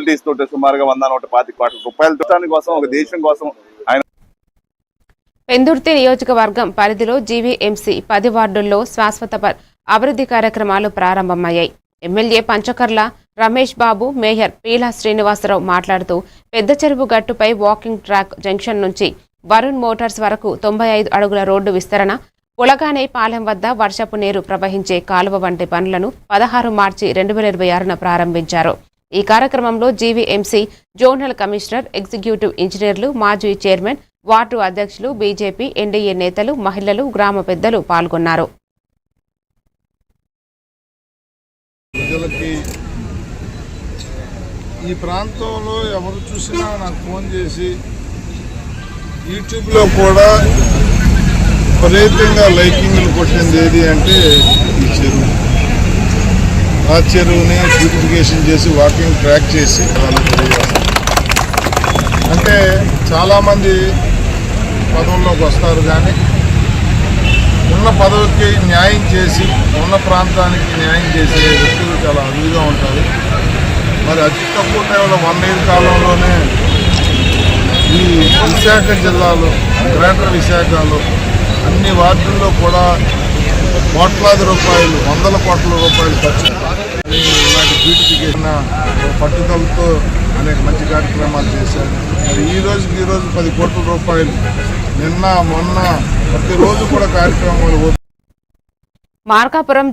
Facilities తోటి సుమారుగా 100-125 కోట్ల రూపాయల కోసం ఒక దేశం కోసం ఆయన. పెందుర్తి నియోజకవర్గం పరిధిలో జీవీఎంసీ 10 వార్డుల్లో శాశ్వత అభివృద్ధి కార్యక్రమాలు ప్రారంభమయ్యాయి. ఎమ్మెల్యే పంచకర్ల రమేష్ బాబు, మేయర్ పీలా శ్రీనివాసరావు మాట్లాడుతూ పెద్ద చెరువు గట్టుపై వాకింగ్ ట్రాక్ జంక్షన్ నుంచి వరుణ్ మోటార్స్ వరకు 95 అడుగుల రోడ్డు విస్తరణ, పులగానే పాలెం వద్ద వర్షపు నీరు ప్రవహించే కాలువ వంటి పనులను 16 మార్చి 2026న ప్రారంభించారు. ఈ కార్యక్రమంలో జీవీఎంసీ జోనల్ కమిషనర్, ఎగ్జిక్యూటివ్ ఇంజనీర్లు, మాజీ చైర్మన్, వార్డు అధ్యక్షులు, బీజేపీ, ఎన్డీఏ నేతలు, మహిళలు, గ్రామ పెద్దలు పాల్గొన్నారు. ప్రజలకి ఈ ప్రాంతంలో ఎవరు చూసినా నాకు ఫోన్ చేసి యూట్యూబ్లో కూడా విపరీతంగా లైకింగ్లు కొట్టింది ఏది అంటే ఈ చెరువు. ఆ చెరువుని బ్యూటిఫికేషన్ చేసి వాకింగ్ ట్రాక్ చేసి అంటే చాలామంది పదవుల్లోకి వస్తారు, కానీ ఉన్న పదవికి న్యాయం చేసి ఉన్న ప్రాంతానికి న్యాయం చేసే వ్యక్తులు చాలా అరుదుగా ఉంటారు. మరి అతి తక్కువ టైంలో 1 year కాలంలోనే ఈ విశాఖ జిల్లాలో, గ్రేటర్ విశాఖలో అన్ని వార్డుల్లో కూడా కోట్లాది రూపాయలు, 100 కోట్ల రూపాయలు ఖర్చు ఇలాంటి బ్యూటిఫికేషన్ పట్టుదలతో అనేక మంచి కార్యక్రమాలు చేశారు. మరి ఈ రోజు 10 కోట్ల రూపాయలు నిన్న మొన్న ప్రతిరోజు కూడా కార్యక్రమాలు. మార్కాపురం